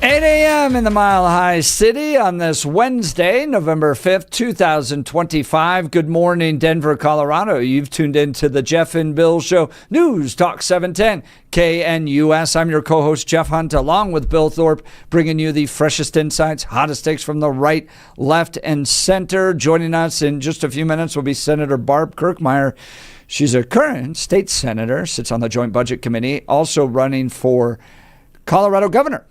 8 a.m. in the Mile High City on this Wednesday, November 5th, 2025. Good morning, Denver, Colorado. You've tuned into the Jeff and Bill Show, News Talk 710 KNUS. I'm your co-host, Jeff Hunt, along with Bill Thorpe, bringing you the freshest insights, hottest takes from the right, left, and center. Joining us in just a few minutes will be Senator Barb Kirkmeyer. She's a current state senator, sits on the Joint Budget Committee, also running for Colorado governor.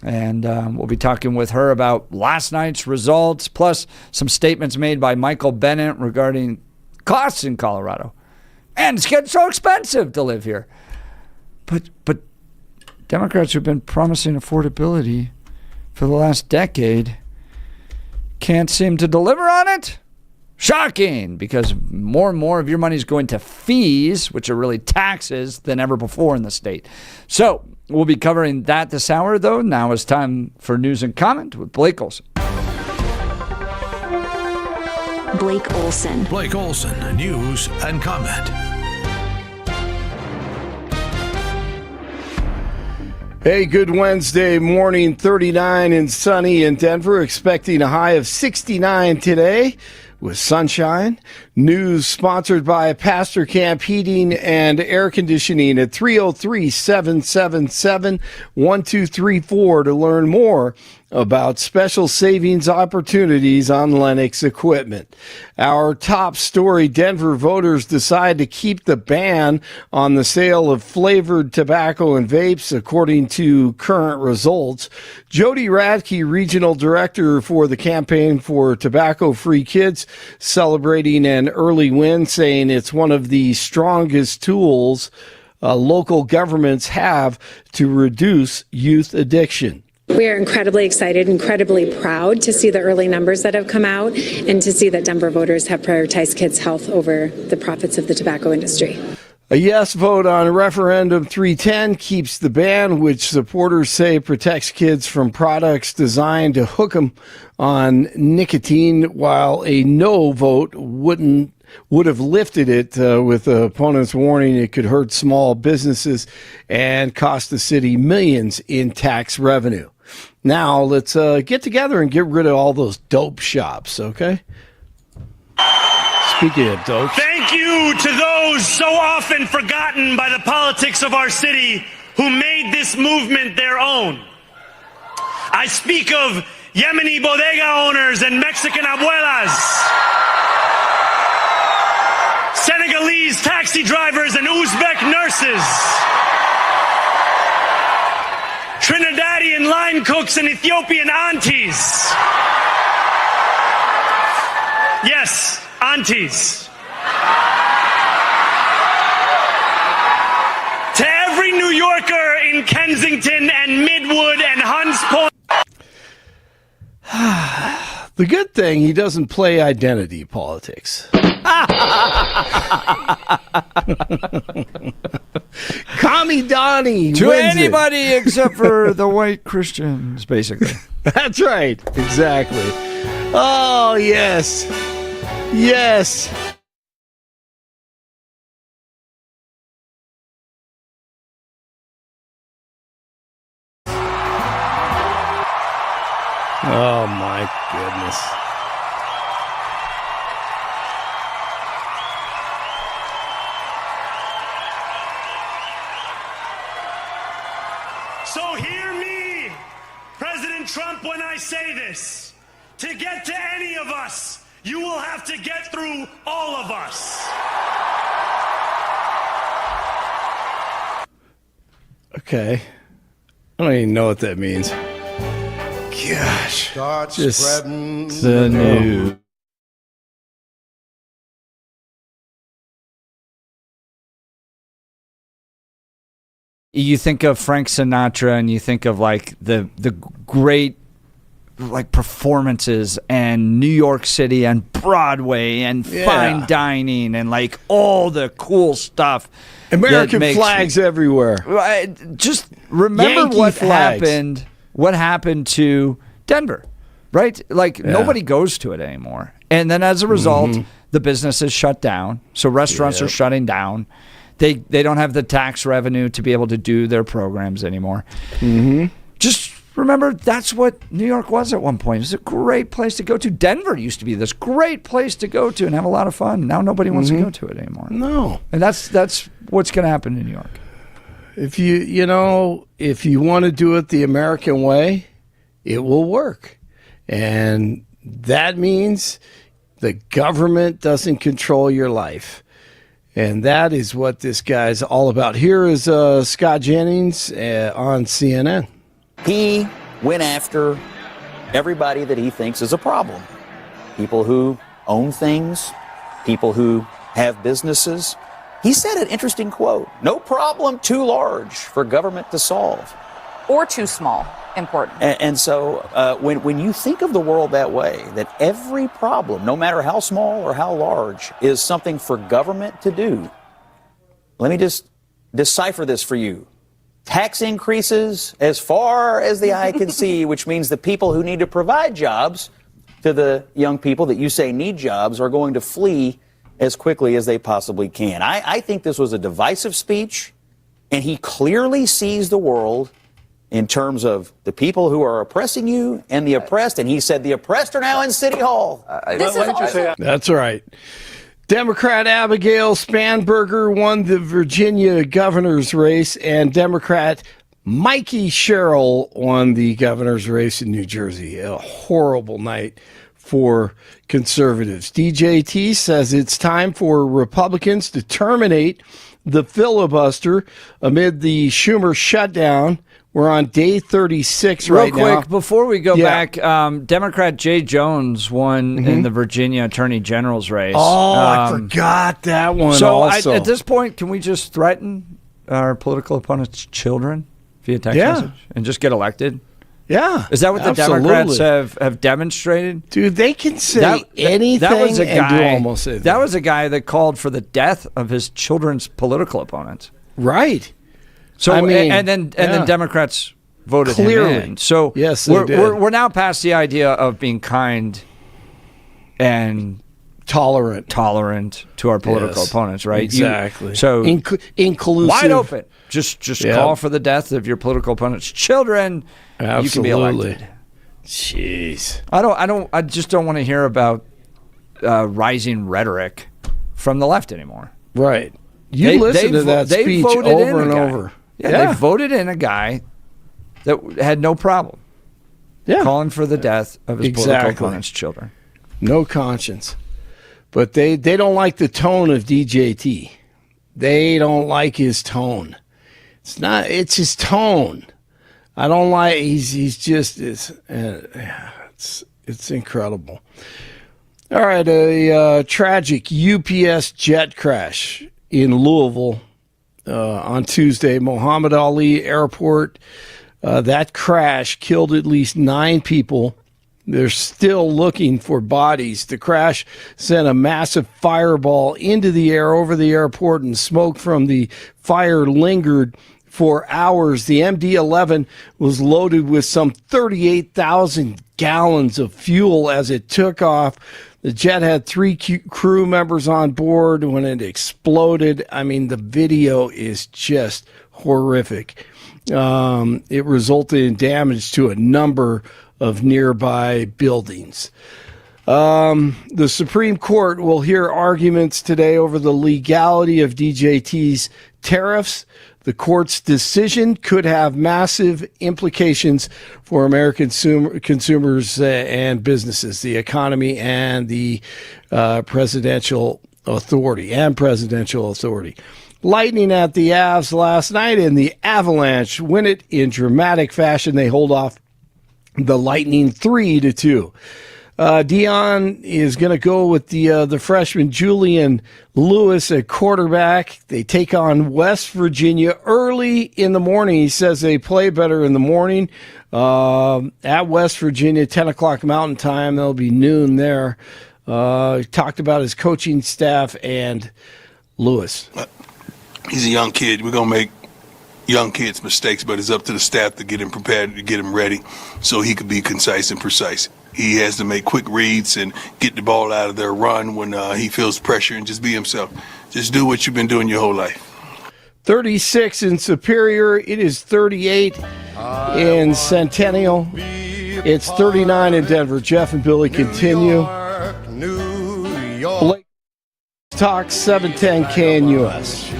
And we'll be talking with her about last night's results, plus some statements made by Michael Bennet regarding costs in Colorado. And it's getting so expensive to live here. But Democrats who've been promising affordability for the last decade can't seem to deliver on it? Shocking, because more and more of your money is going to fees, which are really taxes, than ever before in the state. So we'll be covering that this hour, though. Now is time for news and comment with Blake Olson. Blake Olson. Blake Olson, news and comment. Hey, good Wednesday morning, 39 and sunny in Denver, expecting a high of 69 today with sunshine. News sponsored by Pastor Camp Heating and Air Conditioning at 303-777-1234 to learn more about special savings opportunities on Lennox equipment. Our top story, Denver voters decide to keep the ban on the sale of flavored tobacco and vapes, according to current results. Jody Radke, regional director for the Campaign for Tobacco-Free Kids, celebrating an early win, saying it's one of the strongest tools local governments have to reduce youth addiction. We are incredibly excited, incredibly proud to see the early numbers that have come out and to see that Denver voters have prioritized kids' health over the profits of the tobacco industry. A yes vote on referendum 310 keeps the ban, which supporters say protects kids from products designed to hook them on nicotine, while a no vote would have lifted it, with opponents warning it could hurt small businesses and cost the city millions in tax revenue. Now, let's get together and get rid of all those dope shops, okay? Speaking of dope. Thank you to those so often forgotten by the politics of our city who made this movement their own. I speak of Yemeni bodega owners and Mexican abuelas, Senegalese taxi drivers and Uzbek nurses, Trinidadian line cooks and Ethiopian aunties. Yes, aunties. To every New Yorker in Kensington and Midwood and Hunts Point. The good thing, he doesn't play identity politics. Commie Donnie To wins anybody except for the white Christians, basically. That's right. Exactly. Oh, yes. Yes. Oh, my goodness. So hear me, President Trump, when I say this. To get to any of us, you will have to get through all of us. Okay. I don't even know what that means. Gosh. Start Just spreading the news. You think of Frank Sinatra and you think of like the great like performances and New York City and Broadway and fine dining and like all the cool stuff. American flags everywhere. Just remember Yankee what flags. happened. What happened to Denver, right? Like nobody goes to it anymore. And then as a result, the business is shut down. So restaurants are shutting down. They don't have the tax revenue to be able to do their programs anymore. Just remember, that's what New York was at one point. It was a great place to go to. Denver used to be this great place to go to and have a lot of fun. Now nobody wants to go to it anymore. No. And that's what's going to happen in New York. If if you want to do it the American way, it will work. And that means the government doesn't control your life. And that is what this guy's all about. Here is Scott Jennings on CNN. He went after everybody that he thinks is a problem. People who own things, people who have businesses. He said an interesting quote, "No problem too large for government to solve." Or too small, important. And so when you think of the world that way, that every problem, no matter how small or how large, is something for government to do, let me just decipher this for you. Tax increases as far as the eye can see, which means the people who need to provide jobs to the young people that you say need jobs are going to flee as quickly as they possibly can. I think this was a divisive speech, and he clearly sees the world in terms of the people who are oppressing you and the oppressed. And he said the oppressed are now in City Hall. That's right. Democrat Abigail Spanberger won the Virginia governor's race, and Democrat Mikey Sherrill won the governor's race in New Jersey. A horrible night for conservatives. DJT says it's time for Republicans to terminate the filibuster amid the Schumer shutdown. We're on day 36 right now. Real quick, before we go back, Democrat Jay Jones won in the Virginia Attorney General's race. Oh, I forgot that one also. At this point, can we just threaten our political opponents' children via text message and just get elected? Yeah. Is that what the Democrats have demonstrated? Dude, they can say anything and do almost anything. That was a guy that called for the death of his children's political opponents. Right. So and then Democrats voted him in. So yes, we're now past the idea of being kind and tolerant to our political opponents, right? Exactly. So inclusive, wide open. Just call for the death of your political opponent's children. Absolutely. You can be elected. Jeez. I just don't want to hear about rising rhetoric from the left anymore. Right. You listen to that speech over and over. Yeah, they voted in a guy that had no problem calling for the death of his political opponent's children. No conscience. But they don't like the tone of DJT. They don't like his tone. It's his tone. I don't like, it's incredible. All right, a tragic UPS jet crash in Louisville on Tuesday, Muhammad Ali Airport. That crash killed at least 9 people. They're still looking for bodies. The crash sent a massive fireball into the air over the airport, and smoke from the fire lingered for hours. The MD-11 was loaded with some 38,000 gallons of fuel as it took off. The jet had 3 crew members on board when it exploded. I mean, the video is just horrific. It resulted in damage to a number of nearby buildings. The Supreme Court will hear arguments today over the legality of DJT's tariffs. The court's decision could have massive implications for American consumers and businesses, the economy, and the presidential authority. Lightning at the Avs last night, and the Avalanche win it in dramatic fashion. They hold off the Lightning 3-2. Dion is going to go with the freshman Julian Lewis at quarterback. They take on West Virginia early in the morning. He says they play better in the morning at West Virginia, 10 o'clock Mountain Time. That'll be noon there. He talked about his coaching staff and Lewis. He's a young kid. We're going to make young kids' mistakes, but it's up to the staff to get him prepared, to get him ready so he could be concise and precise. He has to make quick reads and get the ball out of their run when he feels pressure, and just be himself. Just do what you've been doing your whole life. 36 in Superior. It is 38 in Centennial. It's 39 in Denver. Jeff and Billy continue. Blake Talk 710 KNUS.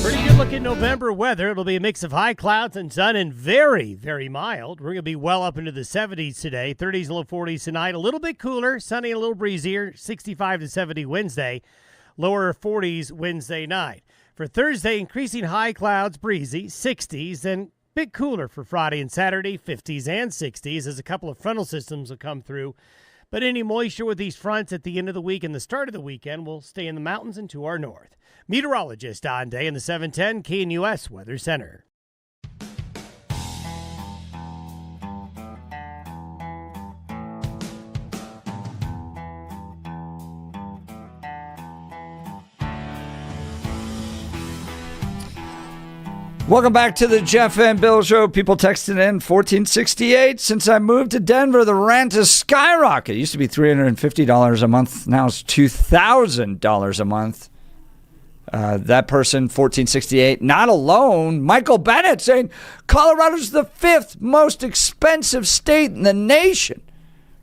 Pretty good looking November weather. It'll be a mix of high clouds and sun and very, very mild. We're going to be well up into the 70s today, 30s and low 40s tonight. A little bit cooler, sunny and a little breezier, 65 to 70 Wednesday, lower 40s Wednesday night. For Thursday, increasing high clouds, breezy, 60s, and a bit cooler for Friday and Saturday, 50s and 60s, as a couple of frontal systems will come through. But any moisture with these fronts at the end of the week and the start of the weekend will stay in the mountains and to our north. Meteorologist Don Day in the 710 KNUS Weather Center. Welcome back to the Jeff and Bill Show. People texting in 1468. Since I moved to Denver, the rent has skyrocketed. It used to be $350 a month. Now it's $2,000 a month. That person, 1468, not alone. Michael Bennett saying Colorado's the 5th most expensive state in the nation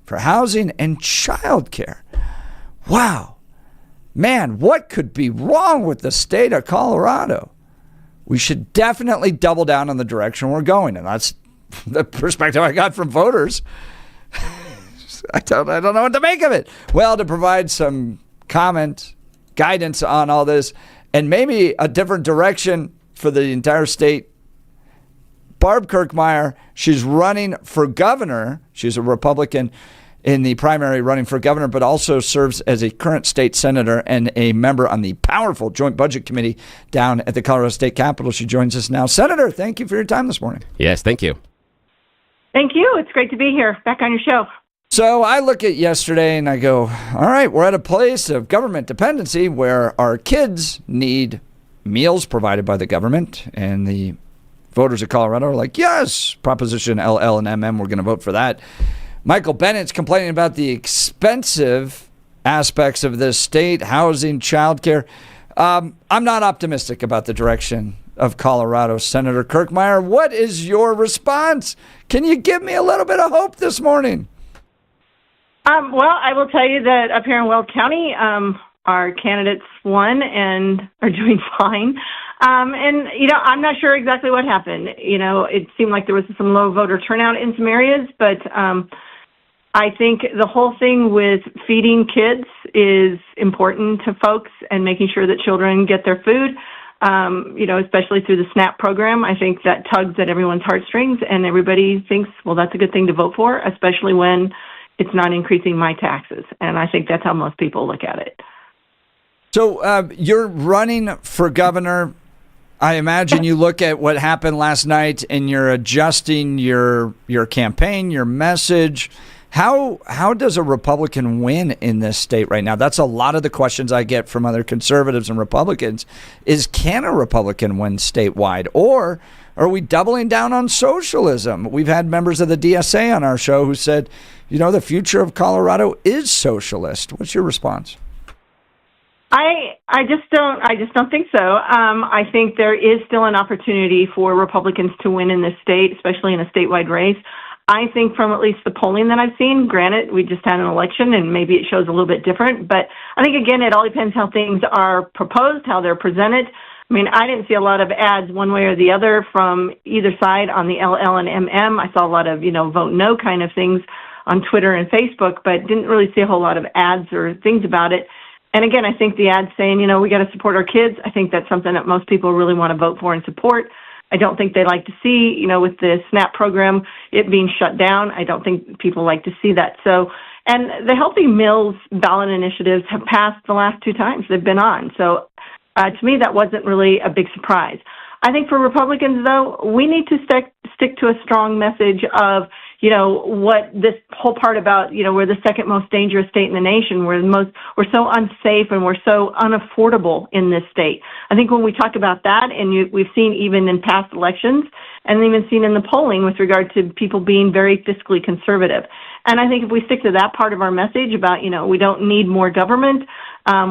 for housing and childcare. Wow. Man, what could be wrong with the state of Colorado? We should definitely double down on the direction we're going. And that's the perspective I got from voters. I don't know what to make of it. Well, to provide some comment, guidance on all this, and maybe a different direction for the entire state, Barb Kirkmeyer, she's running for governor. She's a Republican in the primary running for governor, but also serves as a current state senator and a member on the powerful Joint Budget Committee down at the Colorado State Capitol. She joins us now. Senator, thank you for your time this morning. Yes, thank you. Thank you. It's great to be here, back on your show. So I look at yesterday and I go, all right, we're at a place of government dependency where our kids need meals provided by the government, and the voters of Colorado are like, yes, Proposition LL and MM, we're going to vote for that. Michael Bennett's complaining about the expensive aspects of this state, housing, childcare. I'm not optimistic about the direction of Colorado. Senator Kirkmeyer, what is your response? Can you give me a little bit of hope this morning? Well, I will tell you that up here in Weld County, our candidates won and are doing fine. And, I'm not sure exactly what happened. It seemed like there was some low voter turnout in some areas, but I think the whole thing with feeding kids is important to folks and making sure that children get their food, especially through the SNAP program. I think that tugs at everyone's heartstrings, and everybody thinks, well, that's a good thing to vote for, especially when it's not increasing my taxes. And I think that's how most people look at it. So you're running for governor. I imagine you look at what happened last night and you're adjusting your campaign, your message. How does a Republican win in this state right now? That's a lot of the questions I get from other conservatives and Republicans is, can a Republican win statewide? Or are we doubling down on socialism? We've had members of the DSA on our show who said, the future of Colorado is socialist. What's your response? I just don't think so. I think there is still an opportunity for Republicans to win in this state, especially in a statewide race. I think from at least the polling that I've seen, granted, we just had an election and maybe it shows a little bit different, but I think, again, it all depends how things are proposed, how they're presented. I mean, I didn't see a lot of ads one way or the other from either side on the LL and MM. I saw a lot of, vote no kind of things on Twitter and Facebook, but didn't really see a whole lot of ads or things about it. And again, I think the ad saying, we got to support our kids, I think that's something that most people really want to vote for and support. I don't think they like to see, with the SNAP program, it being shut down. I don't think people like to see that. So, and the Healthy Meals ballot initiatives have passed the last 2 times they've been on. So to me, that wasn't really a big surprise. I think for Republicans, though, we need to stick to a strong message of, what this whole part about, we're the second most dangerous state in the nation. We're so unsafe and we're so unaffordable in this state. I think when we talk about that, and we've seen even in past elections, and even seen in the polling with regard to people being very fiscally conservative. And I think if we stick to that part of our message about, we don't need more government,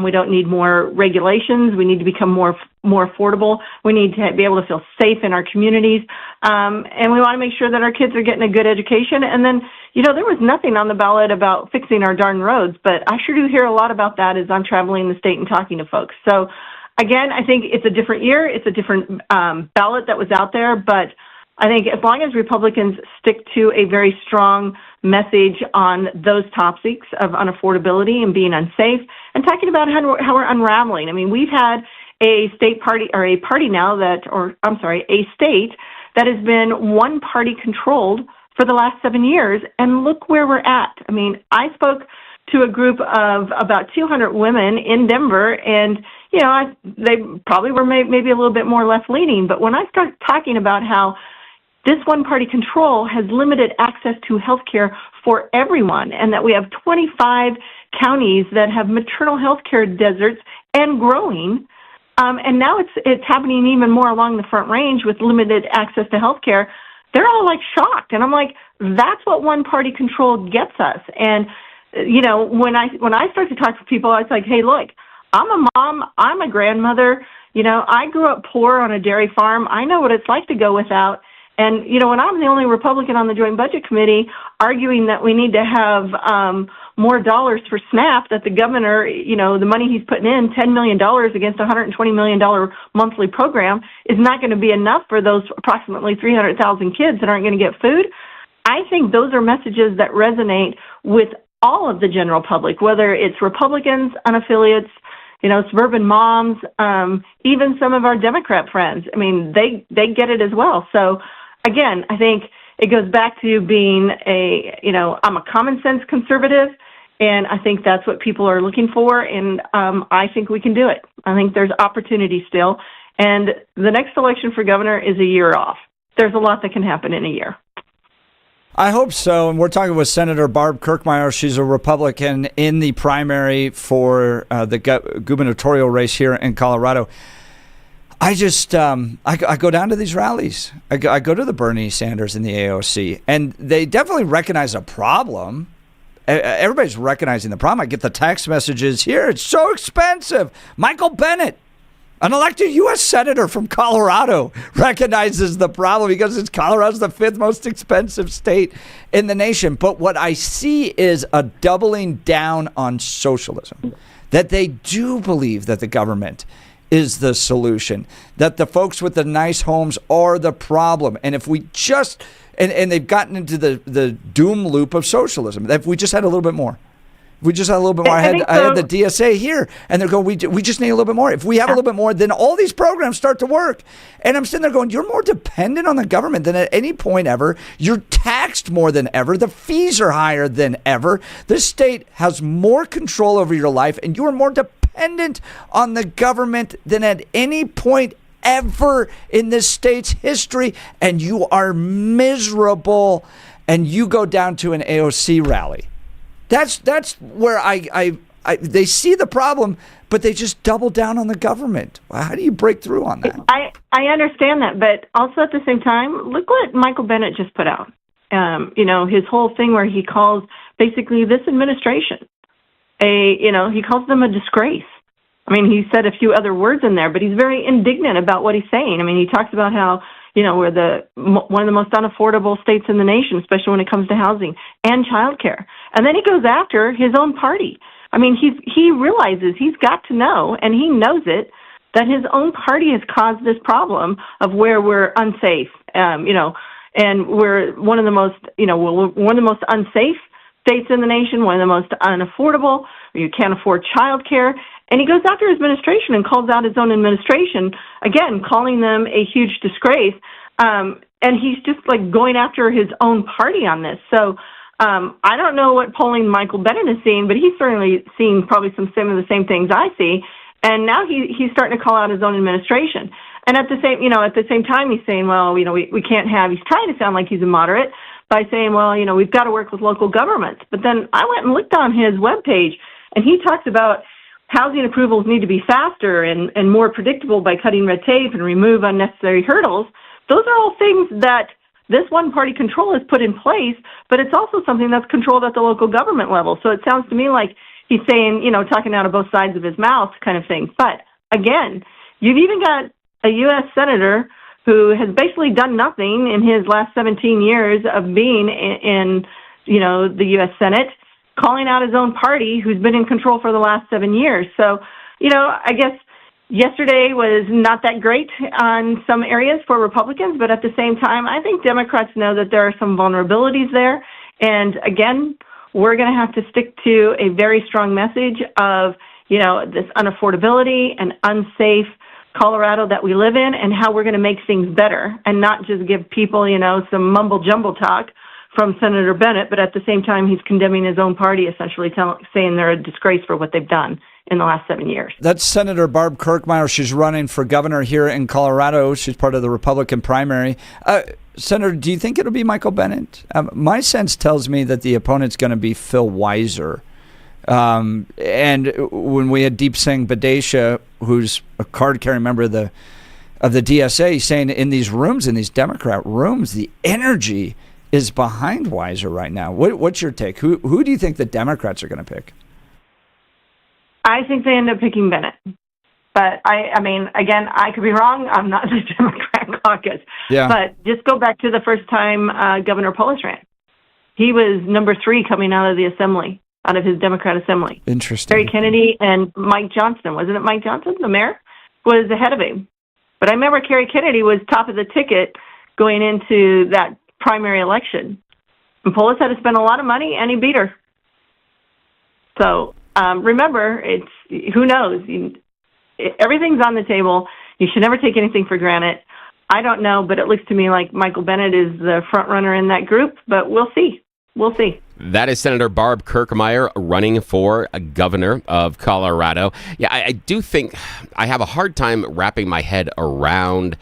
We don't need more regulations. We need to become more affordable. We need to be able to feel safe in our communities. And we want to make sure that our kids are getting a good education. And then, there was nothing on the ballot about fixing our darn roads, but I sure do hear a lot about that as I'm traveling the state and talking to folks. So, again, I think it's a different year. It's a different ballot that was out there. But I think as long as Republicans stick to a very strong message on those topics of unaffordability and being unsafe and talking about how we're unraveling. I mean, we've had a state party or a party now a state that has been one party controlled for the last 7 years. And look where we're at. I mean, I spoke to a group of about 200 women in Denver, and they probably were maybe a little bit more left-leaning. But when I start talking about how this one-party control has limited access to health care for everyone, and that we have 25 counties that have maternal health care deserts and growing, and now it's happening even more along the Front Range with limited access to health care, they're all like shocked. And I'm like, that's what one-party control gets us. And when I start to talk to people, it's like, hey, look, I'm a mom, I'm a grandmother, I grew up poor on a dairy farm. I know what it's like to go without. And, when I'm the only Republican on the Joint Budget Committee arguing that we need to have more dollars for SNAP, that the governor, the money he's putting in, $10 million against a $120 million monthly program, is not going to be enough for those approximately 300,000 kids that aren't going to get food. I think those are messages that resonate with all of the general public, whether it's Republicans, unaffiliates, suburban moms, even some of our Democrat friends. I mean, they get it as well. So, again, I think it goes back to being I'm a common sense conservative, and I think that's what people are looking for, and I think we can do it. I think there's opportunity still, and the next election for governor is a year off. There's a lot that can happen in a year. I hope so. And we're talking with Senator Barb Kirkmeyer. She's a Republican in the primary for the gubernatorial race here in Colorado. I just, I go down to these rallies. I go to the Bernie Sanders and the AOC, and they definitely recognize a problem. Everybody's recognizing the problem. I get the text messages here. It's so expensive. Michael Bennet, an elected U.S. Senator from Colorado, recognizes the problem because Colorado's the 5th most expensive state in the nation. But what I see is a doubling down on socialism, that they do believe that the government is the solution, that the folks with the nice homes are the problem. And if we just, and they've gotten into the doom loop of socialism, if we just had a little bit more. We just had a little bit more. I had the DSA here, and they're going, we just need a little bit more. If we have a little bit more, then all these programs start to work. And I'm sitting there going, you're more dependent on the government than at any point ever. You're taxed more than ever. The fees are higher than ever. This state has more control over your life, and you are more dependent on the government than at any point ever in this state's history. And you are miserable, and you go down to an AOC rally. That's where they see the problem, but they just double down on the government. How do you break through on that? I understand that, but also at the same time, look what Michael Bennet just put out. His whole thing where he calls basically this administration he calls them a disgrace. I mean, he said a few other words in there, but he's very indignant about what he's saying. I mean, he talks about how we're one of the most unaffordable states in the nation, especially when it comes to housing and childcare. And then he goes after his own party. I mean, he realizes he's got to know, and he knows it, that his own party has caused this problem of where we're unsafe, and we're one of the most, one of the most unsafe states in the nation, one of the most unaffordable. You can't afford childcare. And he goes after his administration and calls out his own administration, again, calling them a huge disgrace. And he's just like going after his own party on this. So I don't know what polling Michael Bennet is seeing, but he's certainly seeing probably some of the same things I see. And now he's starting to call out his own administration. And at the same time, he's saying, well, we can't have, he's trying to sound like he's a moderate by saying, well, we've got to work with local governments. But then I went and looked on his webpage, and he talks about housing approvals need to be faster and more predictable by cutting red tape and remove unnecessary hurdles. Those are all things that this one-party control has put in place, but it's also something that's controlled at the local government level. So it sounds to me like he's saying, talking out of both sides of his mouth kind of thing. But again, you've even got a U.S. senator who has basically done nothing in his last 17 years of being in the U.S. Senate, calling out his own party who's been in control for the last 7 years. So, I guess yesterday was not that great on some areas for Republicans, but at the same time, I think Democrats know that there are some vulnerabilities there. And again, we're going to have to stick to a very strong message of, this unaffordability and unsafe Colorado that we live in and how we're going to make things better and not just give people, some mumble jumble talk from Senator Bennett, but at the same time, he's condemning his own party, essentially saying they're a disgrace for what they've done in the last 7 years. That's Senator Barb Kirkmeyer. She's running for governor here in Colorado. She's part of the Republican primary. Senator, do you think it'll be Michael Bennett? My sense tells me that the opponent's going to be Phil Weiser. And when we had Deep Singh Badesha, who's a card-carrying member of the DSA, saying in these rooms, in these Democrat rooms, the energy is behind Weiser right now. What's your take? Who do you think the Democrats are going to pick? I think they end up picking Bennett. But, again, I could be wrong. I'm not the Democrat caucus. Yeah. But just go back to the first time Governor Polis ran. He was number 3 coming out of the assembly, out of his Democrat assembly. Interesting. Terry Kennedy and Mike Johnston, wasn't it Mike Johnston, the mayor, was ahead of him. But I remember Kerry Kennedy was top of the ticket going into that primary election. And Polis had to spend a lot of money, and he beat her. So remember, it's who knows. Everything's on the table. You should never take anything for granted. I don't know, but it looks to me like Michael Bennett is the front runner in that group, but we'll see. We'll see. That is Senator Barb Kirkmeyer running for governor of Colorado. Yeah, I do think I have a hard time wrapping my head around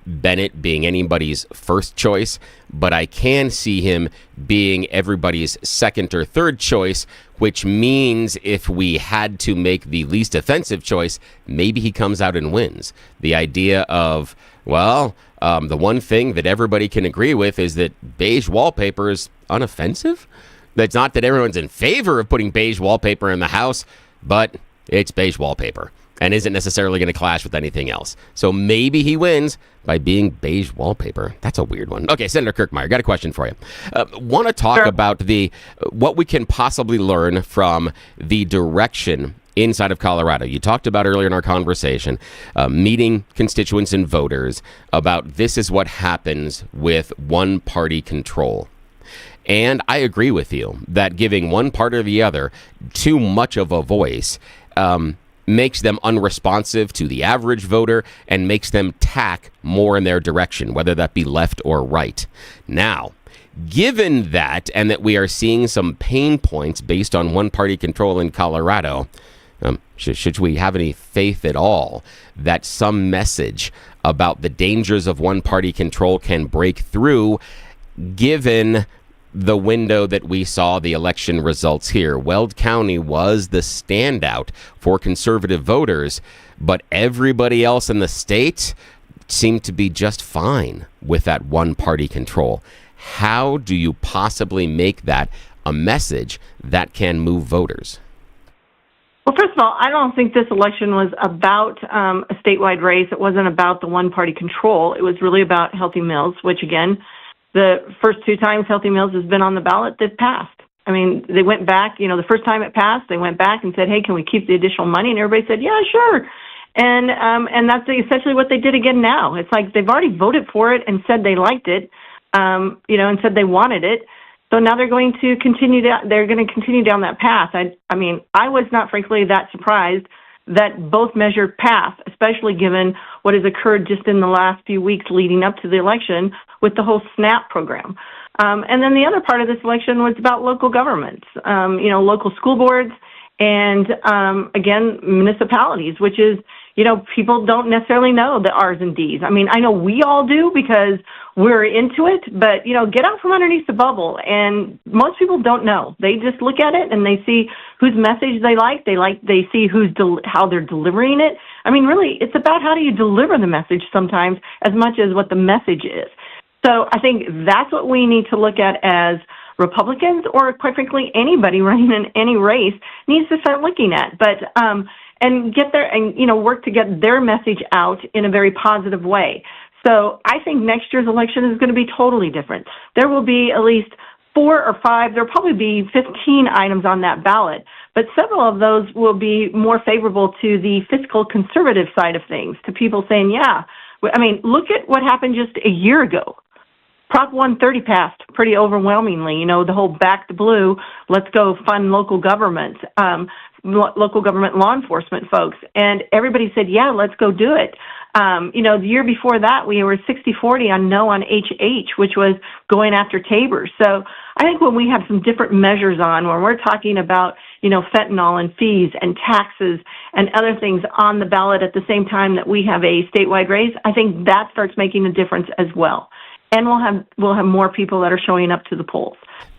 Bennett being anybody's first choice, but I can see him being everybody's second or third choice, which means if we had to make the least offensive choice, maybe he comes out and wins. The idea of, the one thing that everybody can agree with is that beige wallpaper is unoffensive. That's not that everyone's in favor of putting beige wallpaper in the house, but it's beige wallpaper and isn't necessarily going to clash with anything else. So maybe he wins by being beige wallpaper. That's a weird one. Okay, Senator Kirkmeyer, got a question for you. Want to talk about what we can possibly learn from the direction inside of Colorado. You talked about earlier in our conversation, meeting constituents and voters about this is what happens with one-party control. And I agree with you that giving one part or the other too much of a voice makes them unresponsive to the average voter and makes them tack more in their direction, whether that be left or right. Now, given that, and that we are seeing some pain points based on one-party control in Colorado, should we have any faith at all that some message about the dangers of one-party control can break through, given the window that we saw the election results here? Weld County was the standout for conservative voters, but everybody else in the state seemed to be just fine with that one-party control. How do you possibly make that a message that can move voters? Well, first of all, I don't think this election was about a statewide race. It wasn't about the one-party control. It was really about healthy meals, which, again, the first 2 times Healthy Meals has been on the ballot, they've passed. I mean, they went back, the first time it passed, they went back and said, hey, can we keep the additional money? And everybody said, yeah, sure. And that's essentially what they did again now. It's like they've already voted for it and said they liked it, and said they wanted it. So now they're going to continue down that path. I mean, I was not, frankly, that surprised that both measures passed, especially given what has occurred just in the last few weeks leading up to the election with the whole SNAP program. And then the other part of this election was about local governments, local school boards and, again, municipalities, which is, people don't necessarily know the R's and D's. I mean, I know we all do because we're into it, but, get out from underneath the bubble. And most people don't know. They just look at it and they see whose message they like. They see how they're delivering it. I mean, really, it's about how do you deliver the message sometimes as much as what the message is. So I think that's what we need to look at as Republicans or, quite frankly, anybody running in any race needs to start looking at. But and get there and work to get their message out in a very positive way. So I think next year's election is going to be totally different. There will be at least 4 or 5, there'll probably be 15 items on that ballot, but several of those will be more favorable to the fiscal conservative side of things, to people saying, yeah, I mean, look at what happened just a year ago. Prop 130 passed pretty overwhelmingly, the whole back to blue, let's go fund local government, local government law enforcement folks. And everybody said, yeah, let's go do it. The year before that, we were 60-40 on no on HH, which was going after Tabor. So I think when we have some different measures on, when we're talking about, fentanyl and fees and taxes and other things on the ballot at the same time that we have a statewide race, I think that starts making a difference as well. And we'll have more people that are showing up to the polls.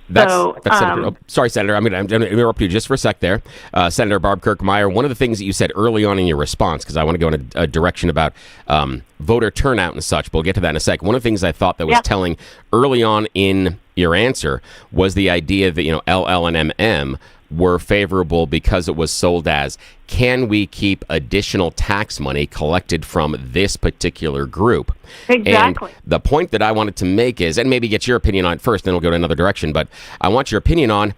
That's Senator. Sorry, Senator. I'm going to interrupt you just for a sec there. Senator Barb Kirkmeyer, one of the things that you said early on in your response, because I want to go in a direction about voter turnout and such, but we'll get to that in a sec. One of the things I thought that was telling early on in your answer was the idea that, LL and MM were favorable because it was sold as, can we keep additional tax money collected from this particular group? Exactly. And the point that I wanted to make is, and maybe get your opinion on it first, then we'll go to another direction, but I want your opinion on,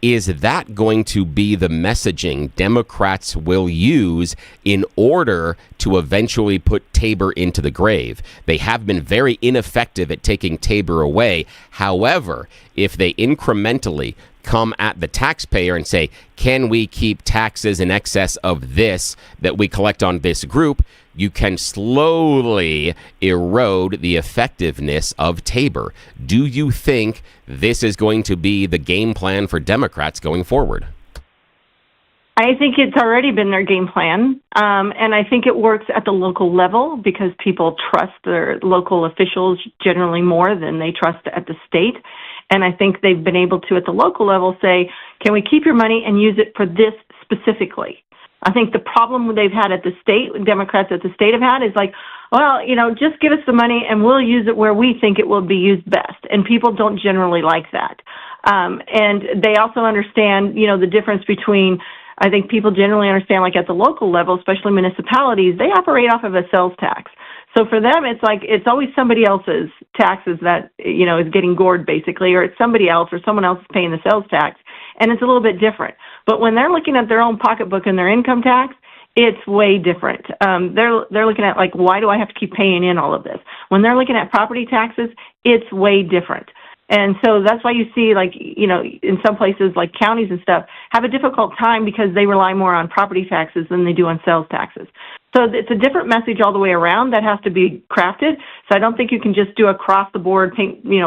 is that going to be the messaging Democrats will use in order to eventually put Tabor into the grave? They have been very ineffective at taking Tabor away. However, if they incrementally come at the taxpayer and say, can we keep taxes in excess of this that we collect on this group, you can slowly erode the effectiveness of Tabor. Do you think this is going to be the game plan for Democrats going forward? I think it's already been their game plan, and I think it works at the local level because people trust their local officials generally more than they trust at the state. And I think they've been able to, at the local level, say, can we keep your money and use it for this specifically? I think the problem they've had at the state, Democrats at the state have had, is like, well, just give us the money and we'll use it where we think it will be used best. And people don't generally like that. And they also understand, the difference between, I think people generally understand, like at the local level, especially municipalities, they operate off of a sales tax. So for them, it's like it's always somebody else's taxes that, is getting gored, basically, or it's somebody else or someone else is paying the sales tax. And it's a little bit different. But when they're looking at their own pocketbook and their income tax, it's way different. They're looking at, like, why do I have to keep paying in all of this? When they're looking at property taxes, it's way different. And so that's why you see, like, in some places, like counties and stuff, have a difficult time because they rely more on property taxes than they do on sales taxes. So it's a different message all the way around that has to be crafted. So I don't think you can just do across the board,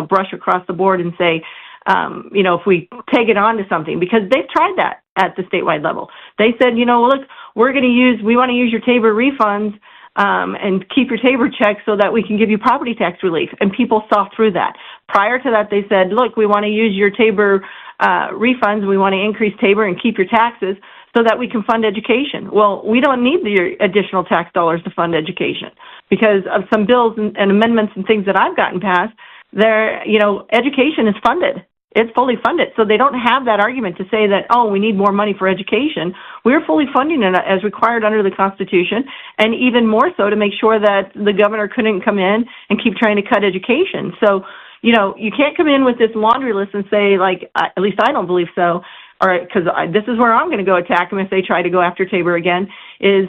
brush across the board and say, if we take it on to something, because they've tried that at the statewide level. They said, look, we want to use your Tabor refunds and keep your Tabor checks so that we can give you property tax relief. And people saw through that. Prior to that, they said, look, we want to use your Tabor refunds. We want to increase Tabor and keep your taxes so that we can fund education. Well, we don't need the additional tax dollars to fund education because of some bills and amendments and things that I've gotten passed. Education is funded. It's fully funded. So they don't have that argument to say that, we need more money for education. We're fully funding it as required under the Constitution, and even more so to make sure that the governor couldn't come in and keep trying to cut education. So, you can't come in with this laundry list and say, like, at least I don't believe so, or because this is where I'm going to go attack them if they try to go after Tabor again, is,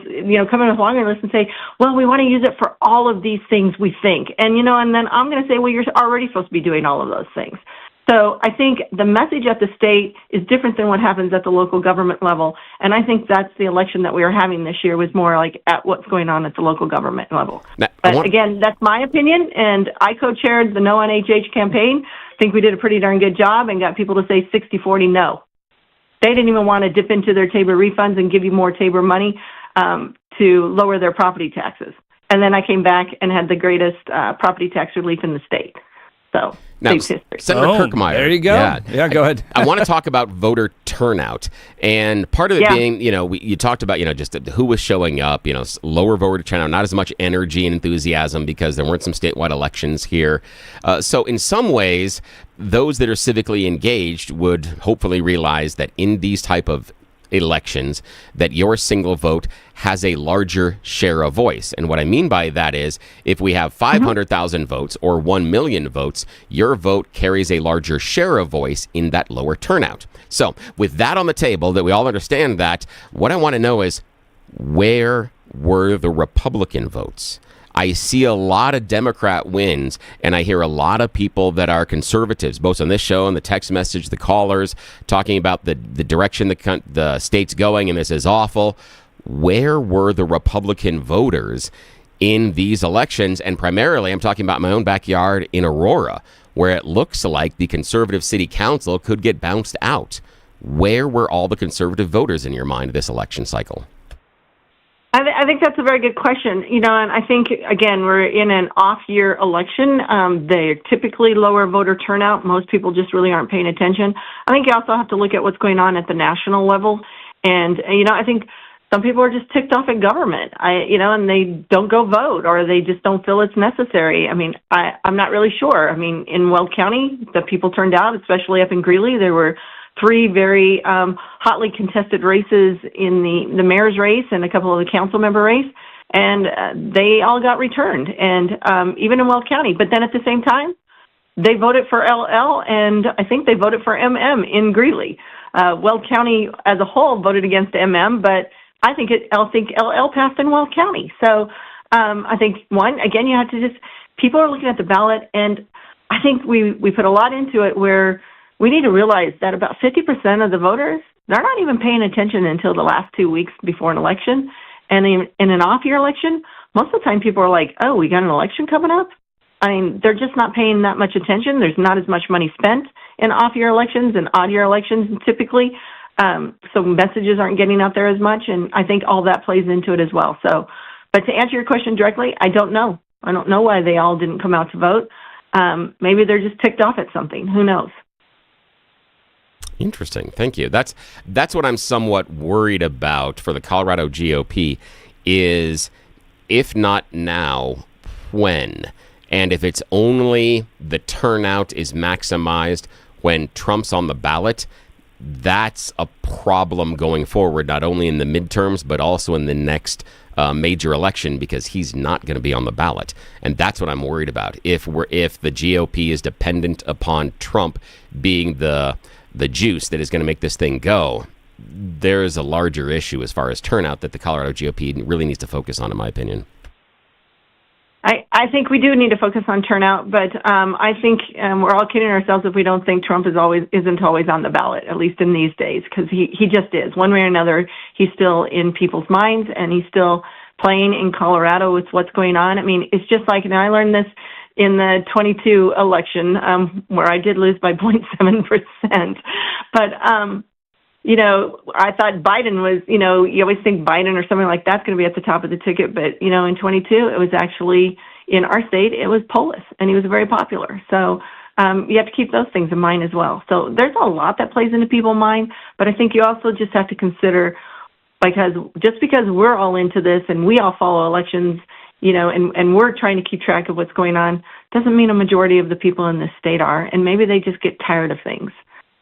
come in with a laundry list and say, well, we want to use it for all of these things we think. And, and then I'm going to say, well, you're already supposed to be doing all of those things. So I think the message at the state is different than what happens at the local government level. And I think that's the election that we are having this year was more like at what's going on at the local government level. But again, that's my opinion. And I co-chaired the No on HH campaign. I think we did a pretty darn good job and got people to say 60-40 no. They didn't even want to dip into their Tabor refunds and give you more Tabor money to lower their property taxes. And then I came back and had the greatest property tax relief in the state. So Now, state's history. Senator Kirkmeyer. There you go. Yeah, go ahead. I want to talk about voter turnout. And part of it being, you talked about, just who was showing up, lower voter turnout, not as much energy and enthusiasm because there weren't some statewide elections here. So in some ways, those that are civically engaged would hopefully realize that in these type of elections that your single vote has a larger share of voice. And what I mean by that is if we have 500,000 votes or 1 million votes, your vote carries a larger share of voice in that lower turnout. So with that on the table, that we all understand that, what I want to know is where were the Republican votes? I see a lot of Democrat wins, and I hear a lot of people that are conservatives, both on this show and the text message, the callers, talking about the direction the state's going, and this is awful. Where were the Republican voters in these elections? And primarily, I'm talking about my own backyard in Aurora, where it looks like the conservative city council could get bounced out. Where were all the conservative voters in your mind this election cycle? I think that's a very good question. And I think, again, we're in an off-year election. They're typically lower voter turnout. Most people just really aren't paying attention. I think you also have to look at what's going on at the national level. And, I think some people are just ticked off at government, and they don't go vote or they just don't feel it's necessary. I'm not really sure. In Weld County, the people turned out, especially up in Greeley. There were 3 very hotly contested races in the mayor's race and a couple of the council member race, and they all got returned, and even in Weld County. But then at the same time, they voted for LL, and I think they voted for MM in Greeley. Weld County as a whole voted against MM, but I think LL passed in Weld County. So I think, again, you have to people are looking at the ballot, and I think we put a lot into it where we need to realize that about 50% of the voters, they're not even paying attention until the last 2 weeks before an election. And in an off-year election, most of the time people are like, oh, we got an election coming up? They're just not paying that much attention. There's not as much money spent in off-year elections and odd-year elections typically. So messages aren't getting out there as much, and I think all that plays into it as well. So, but to answer your question directly, I don't know. I don't know why they all didn't come out to vote. Maybe they're just ticked off at something. Who knows? Interesting. Thank you. That's what I'm somewhat worried about for the Colorado GOP is, if not now, when? And if it's only the turnout is maximized when Trump's on the ballot, that's a problem going forward, not only in the midterms, but also in the next major election, because he's not going to be on the ballot. And that's what I'm worried about. If the GOP is dependent upon Trump being the juice that is going to make this thing go, there is a larger issue as far as turnout that the Colorado GOP really needs to focus on, in my opinion. I think we do need to focus on turnout, but I think we're all kidding ourselves if we don't think Trump isn't always on the ballot, at least in these days, because he just is. One way or another, he's still in people's minds, and he's still playing in Colorado with what's going on. It's just like, and I learned this in the 22 election, where I did lose by 0.7%. But, I thought Biden was, you always think Biden or something like that's going to be at the top of the ticket. But, in 22, it was actually, in our state, it was Polis, and he was very popular. So you have to keep those things in mind as well. So there's a lot that plays into people's mind. But I think you also just have to consider, because we're all into this and we all follow elections, and we're trying to keep track of what's going on, doesn't mean a majority of the people in this state are. And maybe they just get tired of things.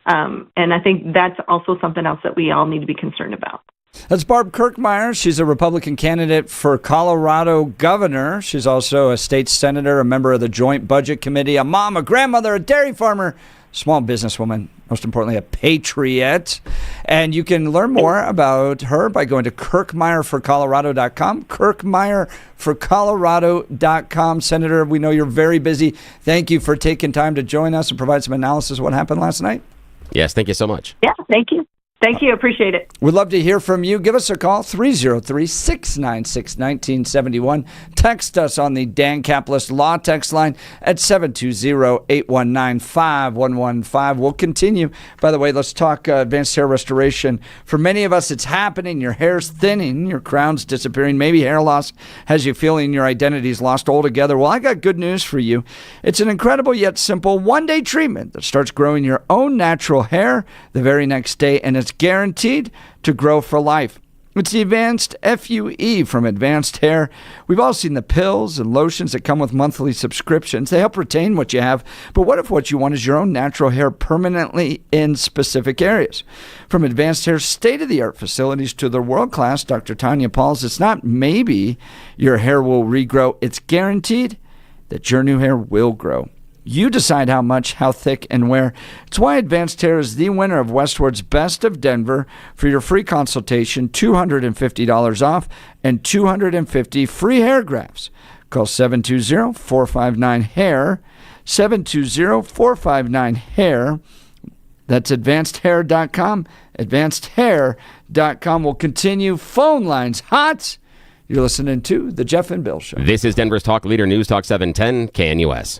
And I think that's also something else that we all need to be concerned about. That's Barb Kirkmeyer. She's a Republican candidate for Colorado governor. She's also a state senator, a member of the Joint Budget Committee, a mom, a grandmother, a dairy farmer, small businesswoman, most importantly, a patriot. And you can learn more about her by going to kirkmeyerforcolorado.com, kirkmeyerforcolorado.com. Senator, we know you're very busy. Thank you for taking time to join us and provide some analysis of what happened last night. Yes, thank you so much. Yeah, thank you. Thank you. Appreciate it. We'd love to hear from you. Give us a call, 303-696-1971. Text us on the Dan Caplis Law text line at 720-819-5115. We'll continue. By the way, let's talk advanced hair restoration. For many of us, it's happening. Your hair's thinning, your crown's disappearing. Maybe hair loss has you feeling your identity's lost altogether. Well, I got good news for you. It's an incredible yet simple one-day treatment that starts growing your own natural hair the very next day, and it's guaranteed to grow for life. It's the Advanced FUE from Advanced Hair. We've all seen the pills and lotions that come with monthly subscriptions. They help retain what you have, but what if what you want is your own natural hair permanently in specific areas? From Advanced Hair's state-of-the-art facilities to the world-class Dr. Tanya Pauls, it's not maybe your hair will regrow. It's guaranteed that your new hair will grow. You decide how much, how thick, and where. It's why Advanced Hair is the winner of Westward's Best of Denver. For your free consultation, $250 off and 250 free hair grafts. Call 720-459-HAIR, 720-459-HAIR. That's advancedhair.com, advancedhair.com. We'll continue. Phone lines hot. You're listening to The Jeff and Bill Show. This is Denver's Talk Leader News Talk 710 KNUS.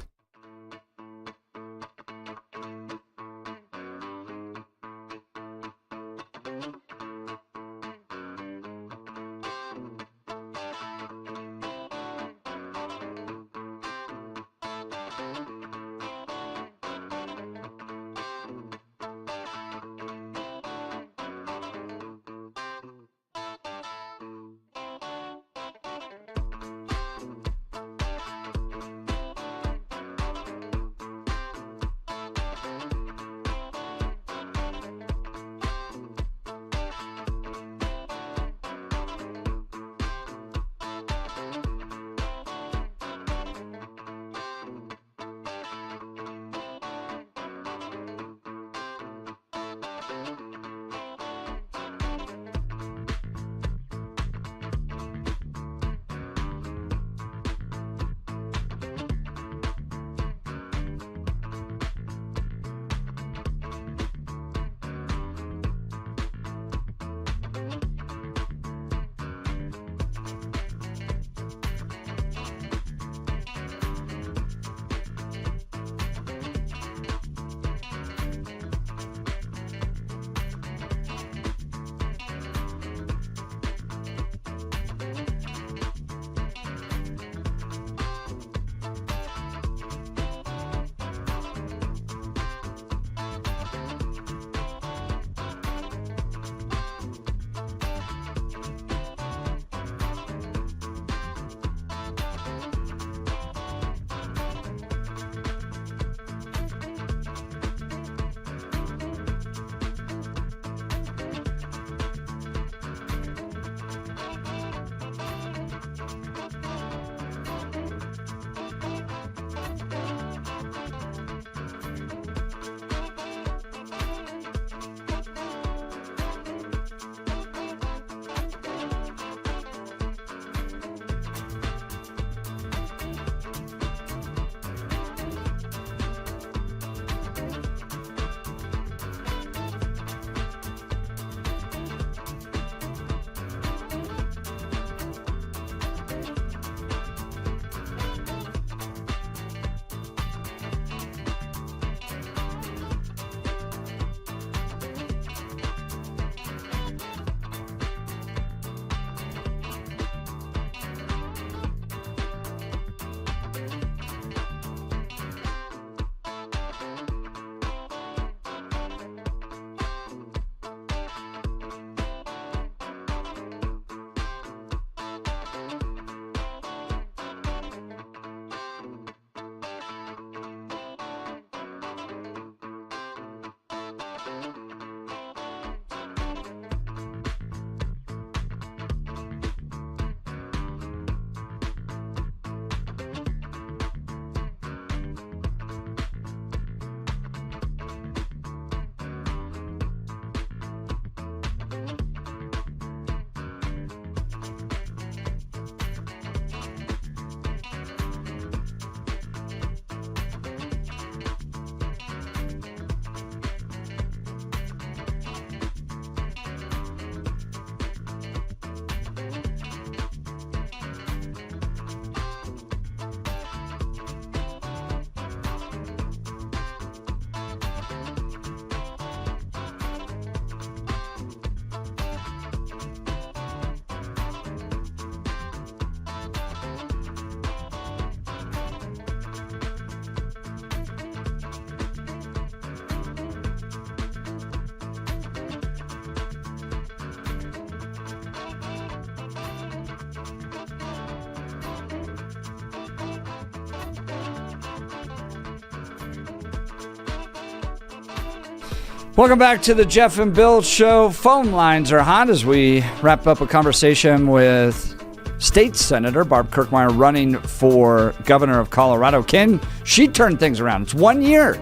Welcome back to the Jeff and Bill Show. Phone lines are hot as we wrap up a conversation with State Senator Barb Kirkmeyer running for governor of Colorado. Can she turn things around? It's 1 year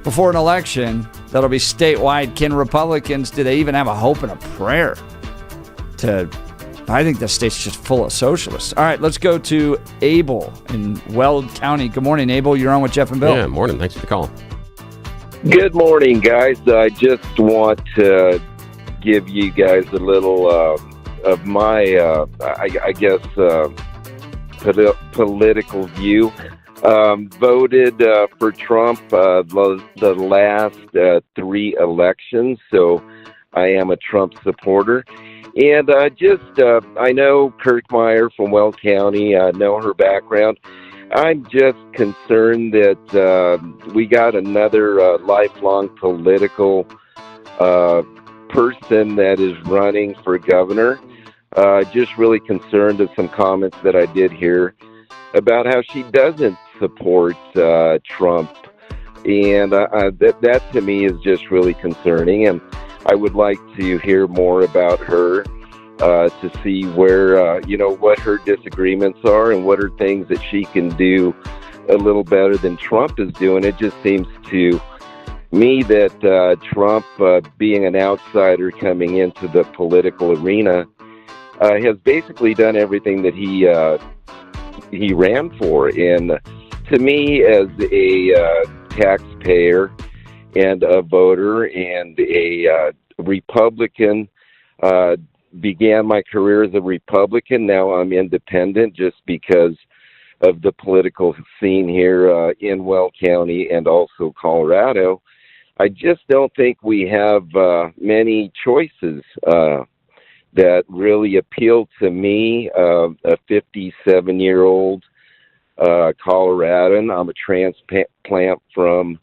before an election that'll be statewide. Can Republicans, do they even have a hope and a prayer I think the state's just full of socialists. All right, let's go to Abel in Weld County. Good morning, Abel. You're on with Jeff and Bill. Yeah, morning. Thanks for the call. Good morning, guys. I just want to give you guys a little of my, political view. Voted for Trump the last 3 elections, so I am a Trump supporter. And I know Kirkmeyer from Weld County. I know her background. I'm just concerned that we got another lifelong political person that is running for governor. Just really concerned of some comments that I did hear about how she doesn't support Trump. And that to me is just really concerning. And I would like to hear more about her to see where, what her disagreements are and what are things that she can do a little better than Trump is doing. It just seems to me that Trump, being an outsider coming into the political arena, has basically done everything that he ran for. And to me, as a taxpayer and a voter and a Republican, began my career as a Republican. Now I'm independent just because of the political scene here in Weld County and also Colorado. I just don't think we have many choices that really appeal to me. A 57-year-old Coloradan. I'm a transplant from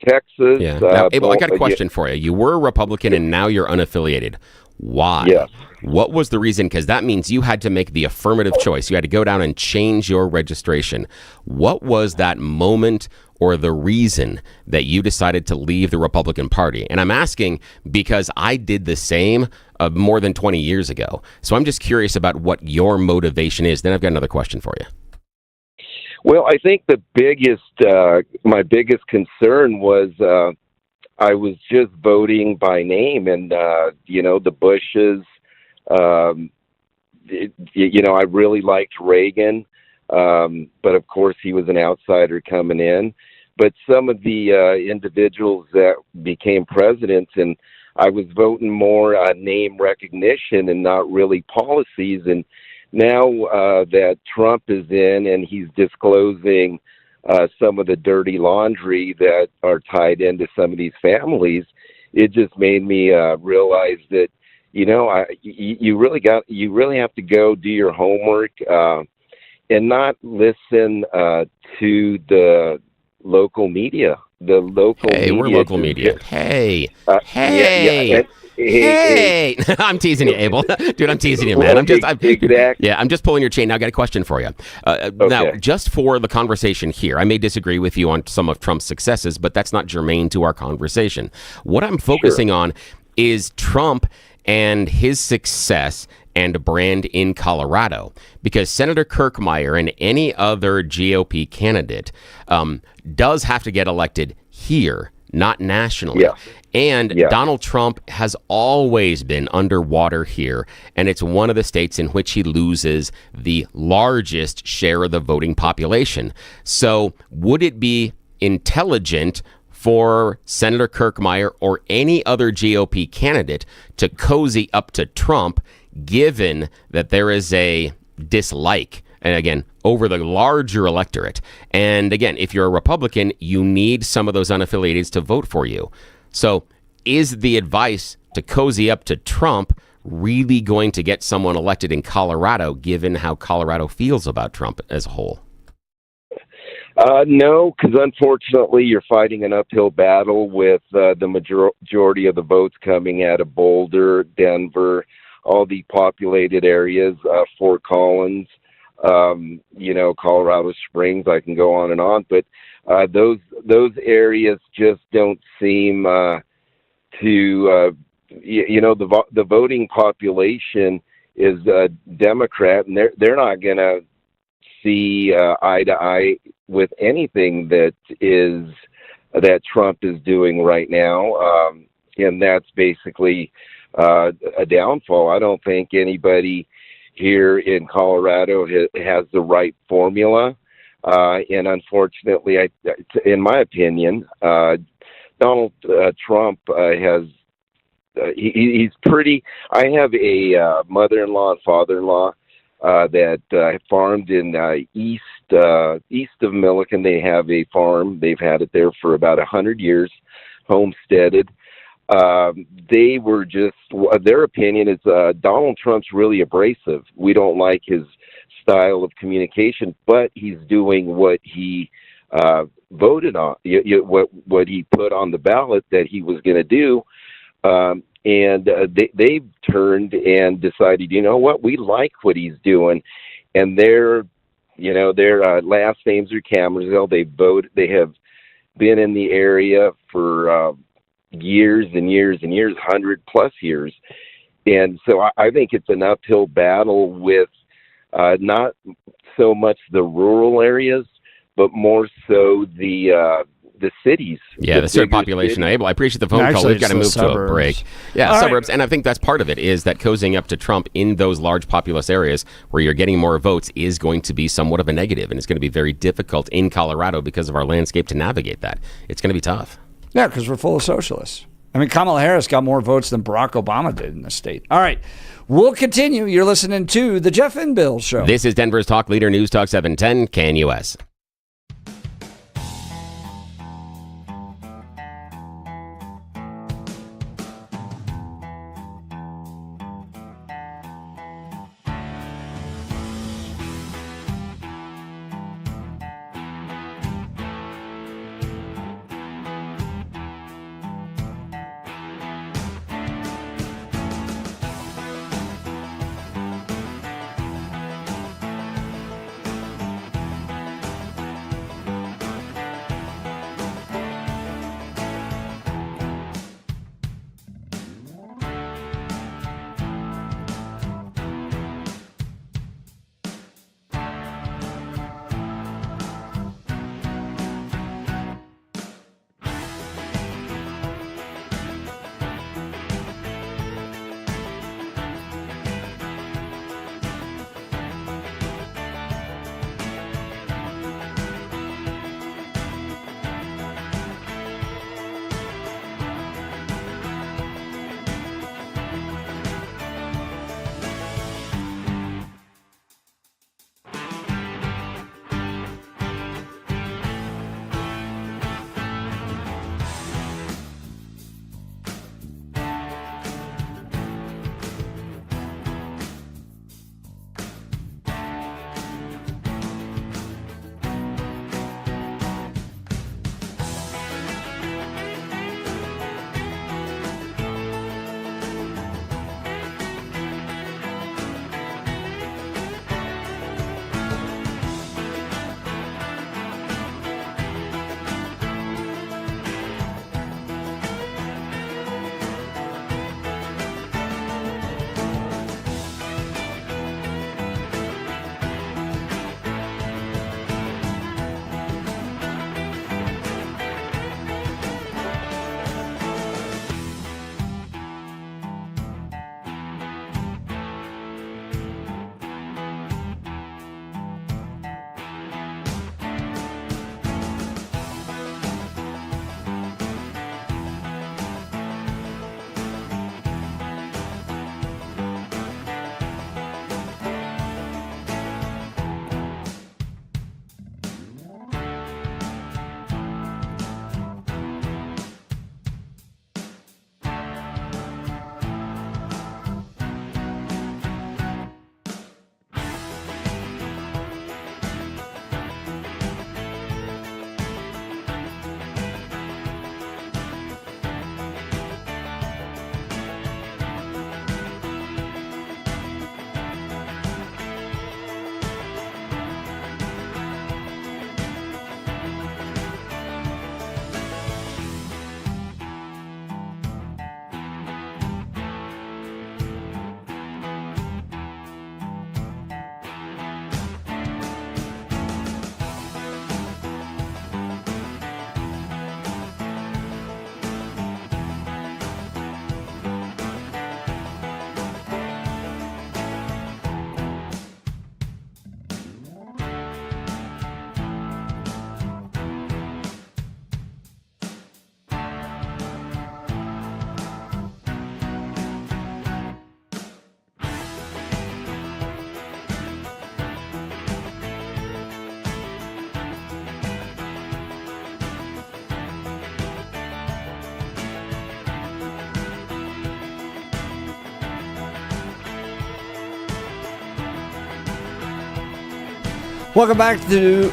Texas. Yeah. Now, Abel, I got a question for you. You were a Republican and now you're unaffiliated. Why? Yeah. What was the reason? Because that means you had to make the affirmative choice. You had to go down and change your registration. What was that moment or the reason that you decided to leave the Republican Party? And I'm asking because I did the same more than 20 years ago. So I'm just curious about what your motivation is. Then I've got another question for you. Well, I think my biggest concern was I was just voting by name, and the Bushes. I really liked Reagan, but of course he was an outsider coming in. But some of the individuals that became presidents, and I was voting more on name recognition and not really policies. And now that Trump is in and he's disclosing some of the dirty laundry that are tied into some of these families, it just made me realize that, you really have to go do your homework and not listen to the local media. The local media. We're local media. Hey. I'm teasing you, Abel. Dude, I'm teasing you, man. I'm just pulling your chain. Now I got a question for you. Now, just for the conversation here, I may disagree with you on some of Trump's successes, but that's not germane to our conversation. What I'm focusing on is Trump and his success and brand in Colorado, because Senator Kirkmeyer and any other GOP candidate does have to get elected here, not nationally. Yeah. And Donald Trump has always been underwater here, and it's one of the states in which he loses the largest share of the voting population. So would it be intelligent for Senator Kirkmeyer or any other GOP candidate to cozy up to Trump, given that there is a dislike, and again, over the larger electorate? And again, if you're a Republican, you need some of those unaffiliated to vote for you. So is the advice to cozy up to Trump really going to get someone elected in Colorado, given how Colorado feels about Trump as a whole? No, because unfortunately you're fighting an uphill battle with the majority of the votes coming out of Boulder, Denver, all the populated areas, Fort Collins. Colorado Springs. I can go on and on, but those areas just don't seem to the voting population is Democrat, and they're not going to see eye to eye with anything that Trump is doing right now, and that's basically a downfall. I don't think anybody here in Colorado has the right formula, and unfortunately, in my opinion, Donald Trump has. He's pretty. I have a mother-in-law and father-in-law that farmed in east of Milliken. They have a farm. They've had it there for about 100 years, homesteaded. They were just, their opinion is Donald Trump's really abrasive. We don't like his style of communication, but he's doing what he voted on, what he put on the ballot that he was going to do. And they've turned and decided, you know what, we like what he's doing. And their last names are Camersville. They have been in the area for years and years and years, 100+ years. And so I think it's an uphill battle with not so much the rural areas, but more so the cities. Yeah, the certain population. I appreciate the phone call. We've got to move to a break. Yeah, all suburbs. Right. And I think that's part of it, is that cozying up to Trump in those large populous areas where you're getting more votes is going to be somewhat of a negative. And it's going to be very difficult in Colorado because of our landscape to navigate that. It's going to be tough. Yeah, because we're full of socialists. I mean, Kamala Harris got more votes than Barack Obama did in the state. All right, we'll continue. You're listening to The Jeff and Bill Show. This is Denver's Talk Leader, News Talk 710, KNUS. Welcome back to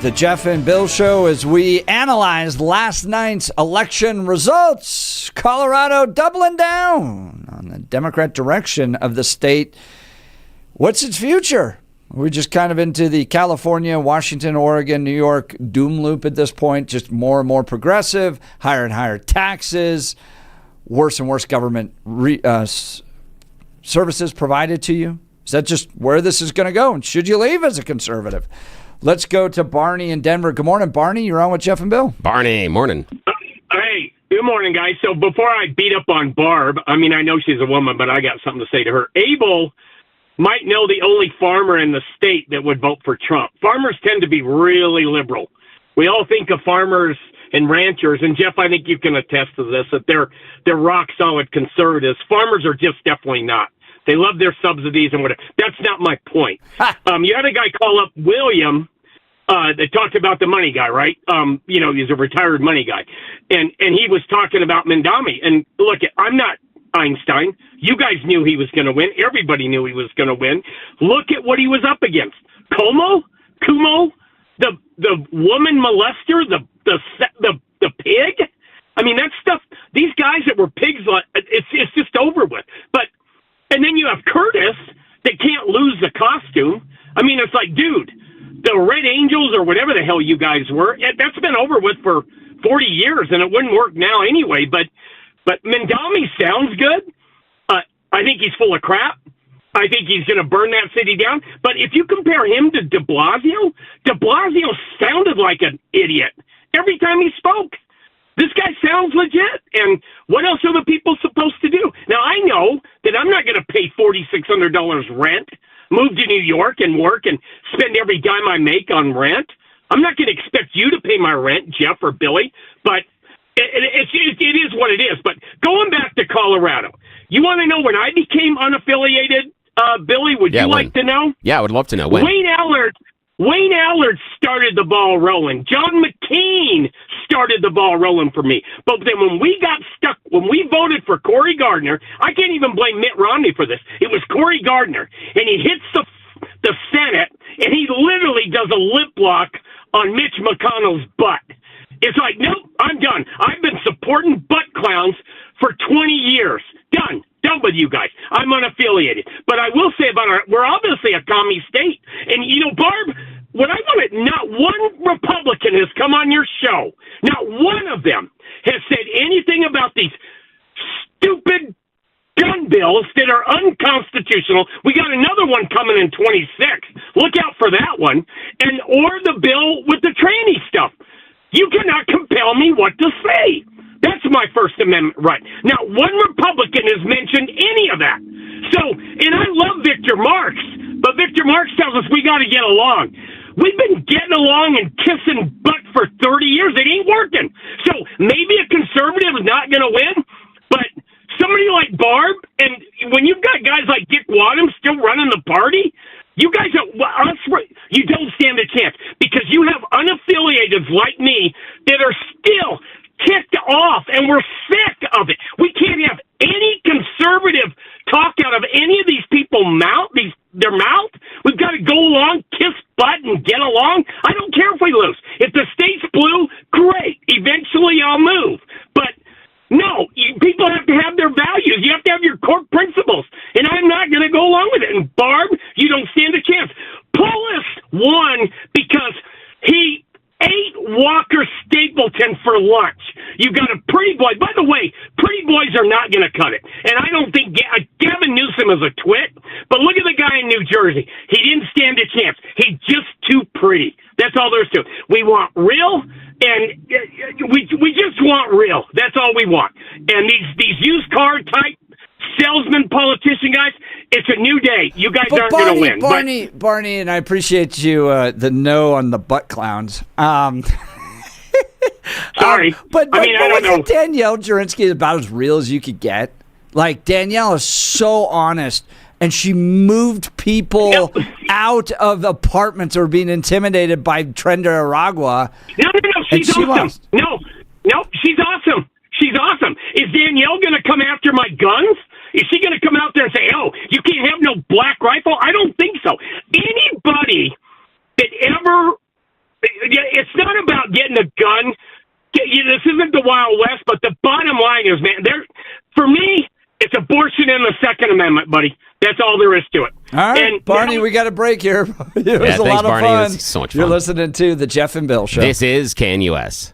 the Jeff and Bill Show as we analyze last night's election results. Colorado doubling down on the Democrat direction of the state. What's its future? We're just kind of into the California, Washington, Oregon, New York doom loop at this point. Just more and more progressive, higher and higher taxes, worse and worse government services provided to you. Is that just where this is going to go? And should you leave as a conservative? Let's go to Barney in Denver. Good morning, Barney. You're on with Jeff and Bill. Barney, morning. Hey, good morning, guys. So before I beat up on Barb, I mean, I know she's a woman, but I got something to say to her. Abel might know the only farmer in the state that would vote for Trump. Farmers tend to be really liberal. We all think of farmers and ranchers, and Jeff, I think you can attest to this, that they're rock-solid conservatives. Farmers are just definitely not. They love their subsidies and whatever. That's not my point. You had a guy call up William that talked about the money guy, right? He's a retired money guy. And he was talking about Mandami. And look, I'm not Einstein. You guys knew he was going to win. Everybody knew he was going to win. Look at what he was up against. Kumo, the woman molester, the pig. I mean, that stuff, these guys that were pigs, it's just over with. And then you have Curtis that can't lose the costume. I mean, it's like, dude, the Red Angels or whatever the hell you guys were, that's been over with for 40 years, and it wouldn't work now anyway. But Mandami sounds good. I think he's full of crap. I think he's going to burn that city down. But if you compare him to de Blasio sounded like an idiot every time he spoke. This guy sounds legit, and what else are the people supposed to do? Now, I know that I'm not going to pay $4,600 rent, move to New York and work and spend every dime I make on rent. I'm not going to expect you to pay my rent, Jeff or Billy, but it is what it is. But going back to Colorado, you want to know when I became unaffiliated, Billy? Would you like to know? Yeah, I would love to know. When? Wayne Allard started the ball rolling. John McCain started the ball rolling for me. But then when we voted for Cory Gardner, I can't even blame Mitt Romney for this. It was Cory Gardner, and he hits the Senate, and he literally does a lip lock on Mitch McConnell's butt. It's like, nope, I'm done. I've been supporting butt clowns for 20 years. Done with you guys. I'm unaffiliated. But I will say we're obviously a commie state. And, Barb, what I want to, not one Republican has come on your show. Not one of them has said anything about these stupid gun bills that are unconstitutional. We got another one coming in 26. Look out for that one. Or the bill with the tranny stuff. You cannot compel me what to say. That's my First Amendment right. Now, one Republican has mentioned any of that. So, and I love Victor Marx, but Victor Marx tells us we got to get along. We've been getting along and kissing butt for 30 years. It ain't working. So maybe a conservative is not going to win, but somebody like Barb, and when you've got guys like Dick Wadham still running the party, you guys you don't stand a chance because you have unaffiliateds like me that are still ticked off, and we're sick of it. We can't have any conservative talk out of any of these people's their mouth. We've got to go along, kiss butt, and get along. I don't care if we lose. If the state's blue, great. Eventually I'll move. But no, people have to have their values. You have to have your core principles. And I'm not going to go along with it. And Barb, you don't stand a chance. Polis won because he ate Walker Stapleton for lunch. You got a pretty boy. By the way, pretty boys are not going to cut it. And I don't think Gavin Newsom is a twit, but look at the guy in New Jersey. He didn't stand a chance. He's just too pretty. That's all there is to it. We want real, and we just want real. That's all we want. And these used car type salesman politician guys, it's a new day. You guys aren't going to win. Barney, and I appreciate you the no on the butt clowns. Sorry. But I don't know. Danielle Jurinsky is about as real as you could get. Like, Danielle is so honest, and she moved people out of apartments or being intimidated by Trenda Aragua. No, she's awesome. No, she's awesome. She's awesome. Is Danielle going to come after my guns? Is she going to come out there and say, oh, you can't have no black rifle? I don't think so. Anybody that it's not about getting a gun. This isn't the Wild West, but the bottom line is, man, for me, it's abortion and the Second Amendment, buddy. That's all there is to it. All right, and Barney, we got a break here. It was a thanks, lot of Barney. fun. It was so much You're fun. listening to the Jeff and Bill Show. This is KNUS.